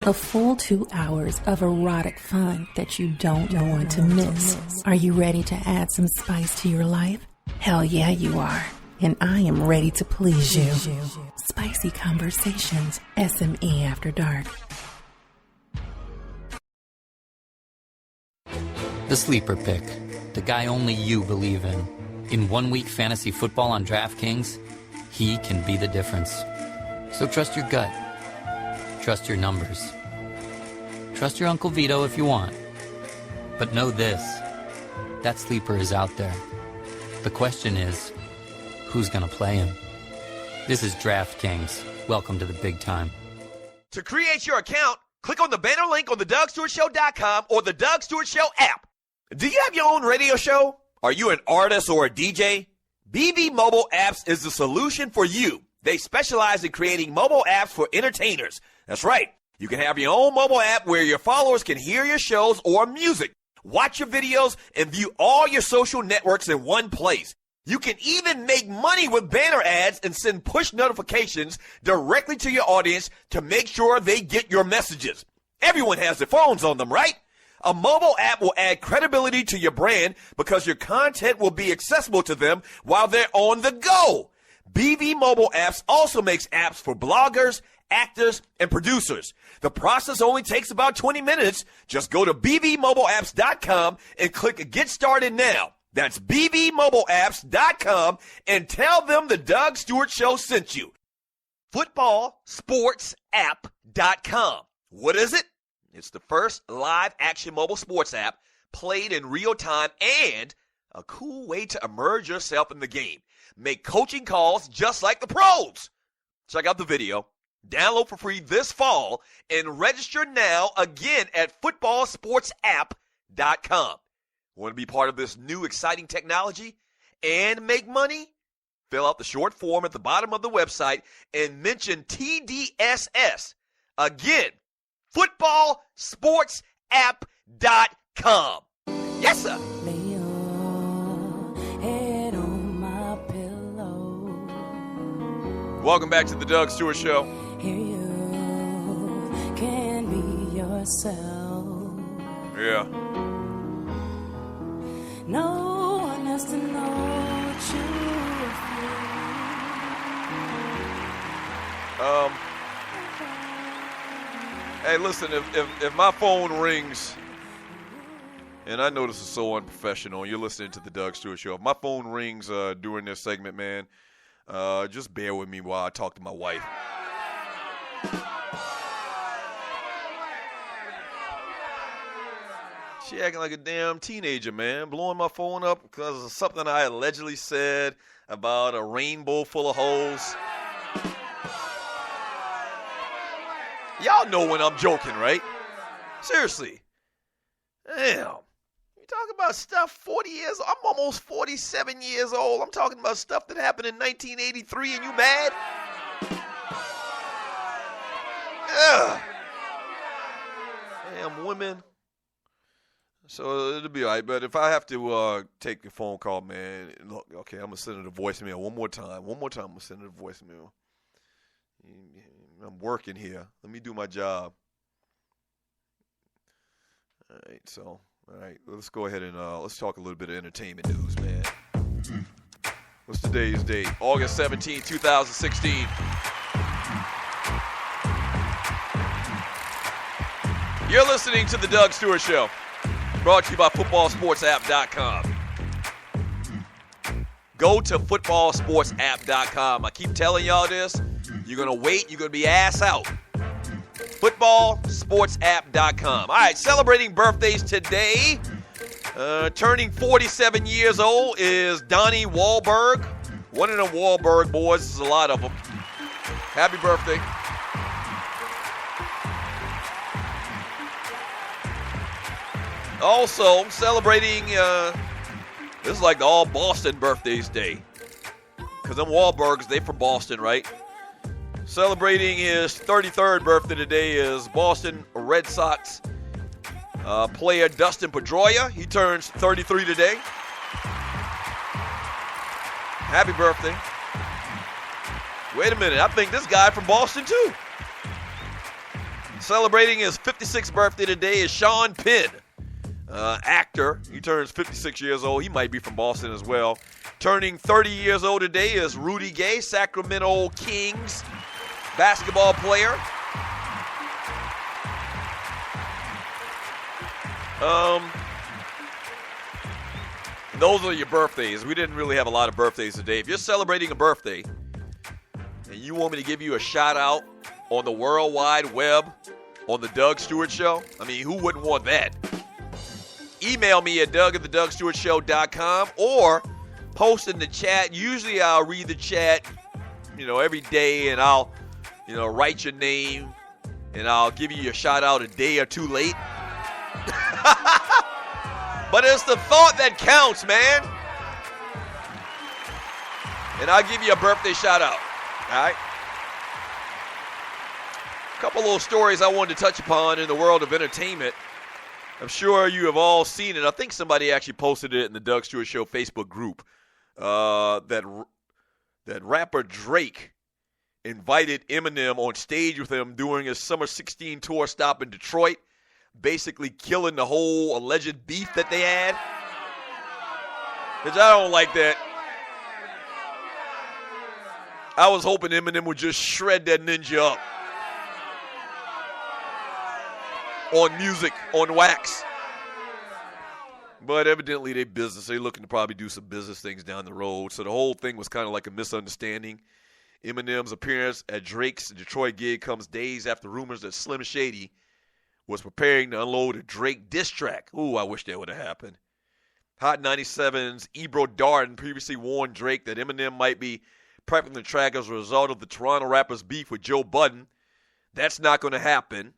A full 2 hours of erotic fun that you don't want to miss. Are you ready to add some spice to your life? Hell yeah, you are. And I am ready to please you. Spicy Conversations, SME After Dark. The Sleeper Pick, the guy only you believe in. In 1 week fantasy football on DraftKings, he can be the difference. So trust your gut. Trust your numbers. Trust your Uncle Vito if you want. But know this, that sleeper is out there. The question is, who's going to play him? This is DraftKings. Welcome to the big time. To create your account, click on the banner link on thedougstewartshow.com or the Doug Stewart Show app. Do you have your own radio show? Are you an artist or a DJ? BB Mobile Apps is the solution for you. They specialize in creating mobile apps for entertainers. That's right. You can have your own mobile app where your followers can hear your shows or music, watch your videos, and view all your social networks in one place. You can even make money with banner ads and send push notifications directly to your audience to make sure they get your messages. Everyone has their phones on them, right? A mobile app will add credibility to your brand because your content will be accessible to them while they're on the go. BB Mobile Apps also makes apps for bloggers, actors, and producers. The process only takes about 20 minutes. Just go to bbmobileapps.com and click Get Started Now. That's bbmobileapps.com and tell them the Doug Stewart Show sent you. Footballsportsapp.com. What is it? It's the first live action mobile sports app played in real time and a cool way to immerse yourself in the game. Make coaching calls just like the pros. Check out the video. Download for free this fall and register now again at footballsportsapp.com. Want to be part of this new exciting technology and make money? Fill out the short form at the bottom of the website and mention TDSS. Again, footballsportsapp.com. Yes, sir. Welcome back to the Doug Stewart Show. Here you can be yourself. Yeah. No one has to know what you feel. Hey, listen, if my phone rings, and I know this is so unprofessional, you're listening to the Doug Stewart Show. If my phone rings during this segment, man, just bear with me while I talk to my wife. She acting like a damn teenager, man, blowing my phone up because of something I allegedly said about a rainbow full of holes. Y'all know when I'm joking, right? Seriously. Damn. You talking about stuff 40 years, I'm almost 47 years old. I'm talking about stuff that happened in 1983 and you mad? Ugh. Damn women. So it'll be all right, but if I have to take a phone call, man, look, okay, I'm going to send it a voicemail one more time. I'm going to send it a voicemail. I'm working here. Let me do my job. All right, let's go ahead and let's talk a little bit of entertainment news, man. What's today's date? August 17, 2016. You're listening to the Doug Stewart Show, brought to you by footballsportsapp.com. Go to footballsportsapp.com. I keep telling y'all this. You're going to wait. You're going to be ass out. Footballsportsapp.com. All right, celebrating birthdays today. Turning 47 years old is Donnie Wahlberg. One of them Wahlberg boys. There's a lot of them. Happy birthday. Also, celebrating, this is like the all Boston birthdays day. Because them Wahlbergs, they from Boston, right? Celebrating his 33rd birthday today is Boston Red Sox player Dustin Pedroia. He turns 33 today. Happy birthday. Wait a minute, I think this guy from Boston too. Celebrating his 56th birthday today is Sean Penn, actor. He turns 56 years old. He might be from Boston as well. Turning 30 years old today is Rudy Gay, Sacramento Kings basketball player. Those are your birthdays. We didn't really have a lot of birthdays today. If you're celebrating a birthday and you want me to give you a shout out on the World Wide Web on the Doug Stewart Show, I mean, who wouldn't want that? Email me at doug@thedougstewartshow.com or post in the chat. Usually I'll read the chat, every day, and I'll, write your name, and I'll give you a shout out a day or two late. But it's the thought that counts, man. And I'll give you a birthday shout out. All right? A couple little stories I wanted to touch upon in the world of entertainment. I'm sure you have all seen it. I think somebody actually posted it in the Doug Stewart Show Facebook group. That rapper Drake invited Eminem on stage with him during his Summer 16 tour stop in Detroit, basically killing the whole alleged beef that they had. Which I don't like that. I was hoping Eminem would just shred that ninja up. On music, on wax. But evidently they business. They're looking to probably do some business things down the road. So the whole thing was kind of like a misunderstanding. Eminem's appearance at Drake's Detroit gig comes days after rumors that Slim Shady was preparing to unload a Drake diss track. Ooh, I wish that would have happened. Hot 97's Ebro Darden previously warned Drake that Eminem might be prepping the track as a result of the Toronto rapper's beef with Joe Budden. That's not going to happen.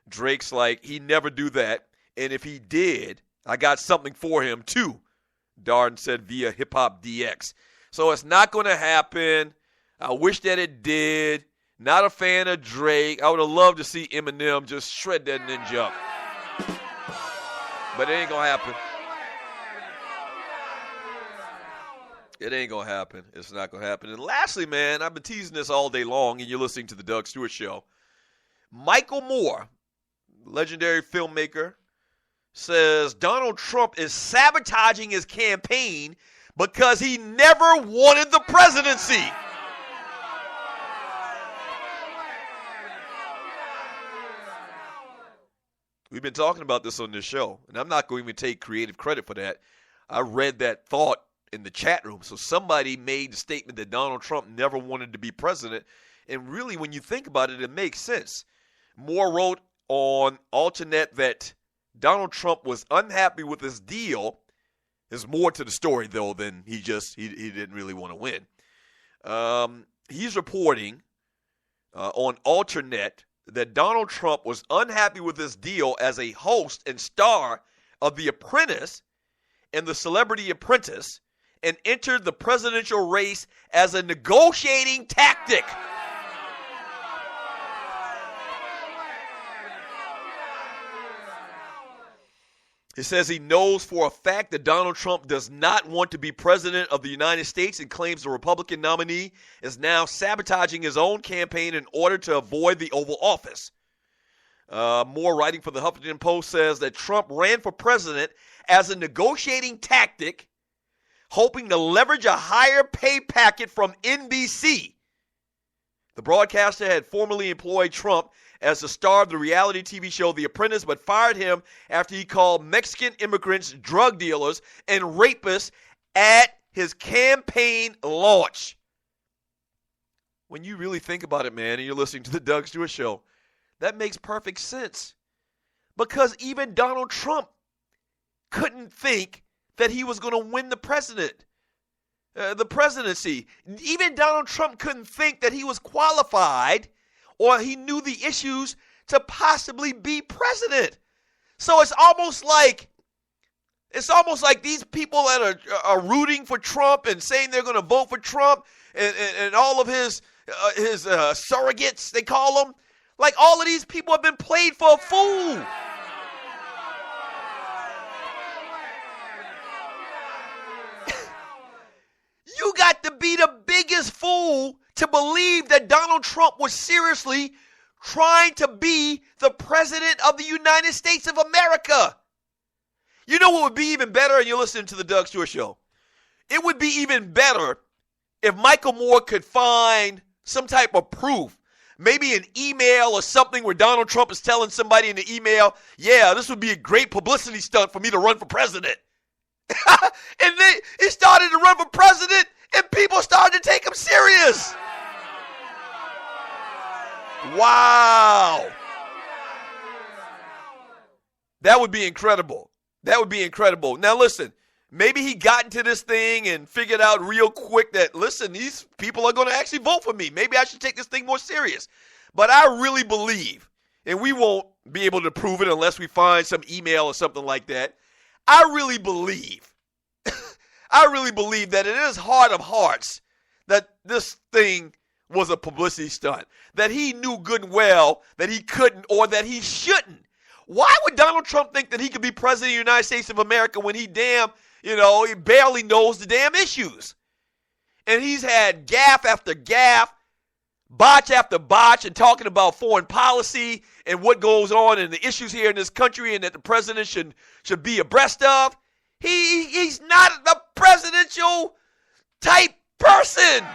Drake's like, he'd never do that. And if he did, I got something for him too, Darden said via Hip Hop DX. So it's not going to happen. I wish that it did. Not a fan of Drake. I would have loved to see Eminem just shred that ninja up. But it ain't going to happen. It ain't going to happen. It's not going to happen. And lastly, man, I've been teasing this all day long, and you're listening to the Doug Stewart Show. Michael Moore, legendary filmmaker, says Donald Trump is sabotaging his campaign because he never wanted the presidency. We've been talking about this on this show, and I'm not going to take creative credit for that. I read that thought in the chat room. So somebody made the statement that Donald Trump never wanted to be president, and really, when you think about it, it makes sense. Moore wrote on Alternet that Donald Trump was unhappy with his deal. There's more to the story, though, than he didn't really want to win. He's reporting on Alternet that Donald Trump was unhappy with his deal as a host and star of The Apprentice and The Celebrity Apprentice and entered the presidential race as a negotiating tactic. He says he knows for a fact that Donald Trump does not want to be president of the United States and claims the Republican nominee is now sabotaging his own campaign in order to avoid the Oval Office. Moore, writing for the Huffington Post, says that Trump ran for president as a negotiating tactic, hoping to leverage a higher pay packet from NBC. The broadcaster had formerly employed Trump as the star of the reality TV show The Apprentice, but fired him after he called Mexican immigrants drug dealers and rapists at his campaign launch. When you really think about it, man, and you're listening to the Doug Stewart Show, that makes perfect sense. Because even Donald Trump couldn't think that he was going to win the presidency. Even Donald Trump couldn't think that he was qualified or he knew the issues to possibly be president. So it's almost like these people that are rooting for Trump and saying they're going to vote for Trump and all of his surrogates, they call them, like all of these people have been played for a fool. You got to be the biggest fool to believe that Donald Trump was seriously trying to be the president of the United States of America. You know what would be even better? And you're listening to the Doug Stewart Show. It would be even better if Michael Moore could find some type of proof, maybe an email or something where Donald Trump is telling somebody in the email, yeah, this would be a great publicity stunt for me to run for president. And then he started to run for president, and people started to take him serious. Wow. That would be incredible. That would be incredible. Now, listen, maybe he got into this thing and figured out real quick that, listen, these people are going to actually vote for me. Maybe I should take this thing more serious. But I really believe, and we won't be able to prove it unless we find some email or something like that. I really believe that it is heart of hearts that this thing was a publicity stunt, that he knew good and well that he couldn't or that he shouldn't. Why would Donald Trump think that he could be president of the United States of America when he he barely knows the damn issues? And he's had gaffe after gaffe, botch after botch, and talking about foreign policy and what goes on and the issues here in this country and that the president should be abreast of. He's not the presidential type person.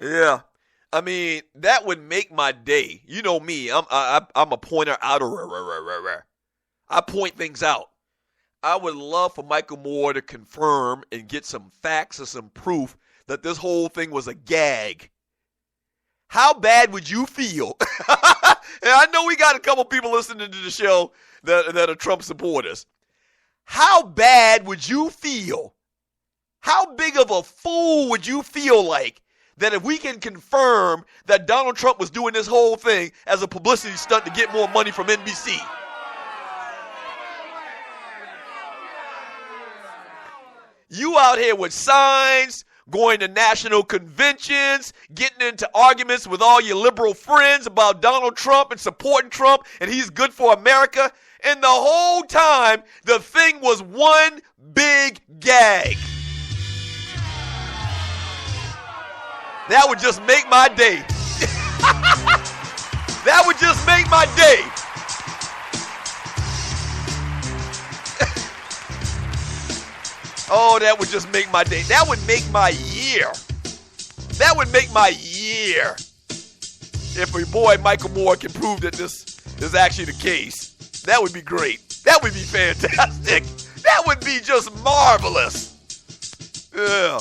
Yeah, I mean, that would make my day. You know me, I'm a pointer outer. I point things out. I would love for Michael Moore to confirm and get some facts or some proof that this whole thing was a gag. How bad would you feel? And I know we got a couple people listening to the show that are Trump supporters. How bad would you feel? How big of a fool would you feel like that if we can confirm that Donald Trump was doing this whole thing as a publicity stunt to get more money from NBC? You out here with signs, going to national conventions, getting into arguments with all your liberal friends about Donald Trump and supporting Trump and he's good for America. And the whole time, the thing was one big gag. That would just make my day. That would just make my day. Oh, that would just make my day. That would make my year. That would make my year. If your boy Michael Moore can prove that this is actually the case, that would be great. That would be fantastic. That would be just marvelous. Yeah.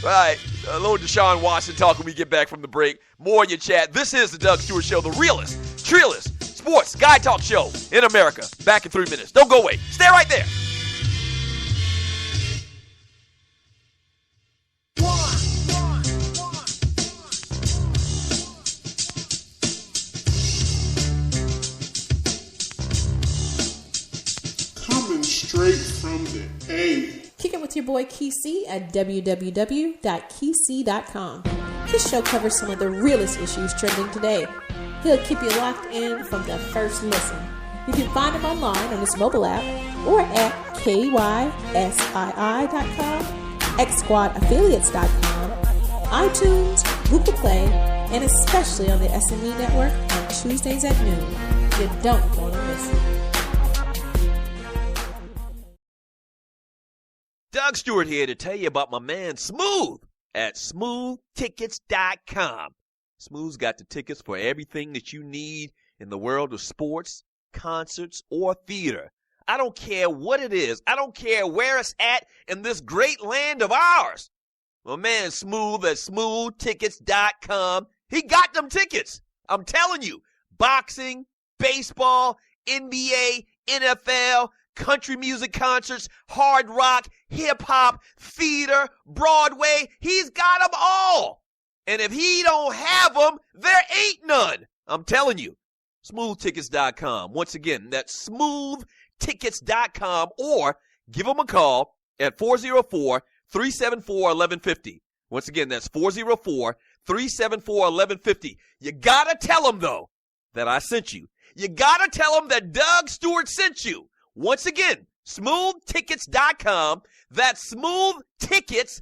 All right. Hello, Deshaun Watson talk when we get back from the break. More in your chat. This is the Doug Stewart Show, the realest, trillest sports guy talk show in America. Back in 3 minutes. Don't go away. Stay right there. Coming straight from the A. Kick it with your boy Kesey at www.kesey.com. His show covers some of the realest issues trending today. He'll keep you locked in from the first listen. You can find him online on his mobile app or at kysi.com, xsquadaffiliates.com, iTunes, Google Play, and especially on the SME Network on Tuesdays at noon. You don't want to miss it. Doug Stewart here to tell you about my man Smooth at smoothtickets.com. Smooth's got the tickets for everything that you need in the world of sports, concerts, or theater. I don't care what it is. I don't care where it's at in this great land of ours. My man Smooth at smoothtickets.com. He got them tickets. I'm telling you. Boxing, baseball, NBA, NFL, country music concerts, hard rock, hip-hop, theater, Broadway. He's got them all. And if he don't have them, there ain't none. I'm telling you. Smoothtickets.com. Once again, that's smoothtickets.com, or give him a call at 404-374-1150. Once again, that's 404-374-1150. You got to tell him, though, that I sent you. You got to tell him that Doug Stewart sent you. Once again, SmoothTickets.com. That's SmoothTickets,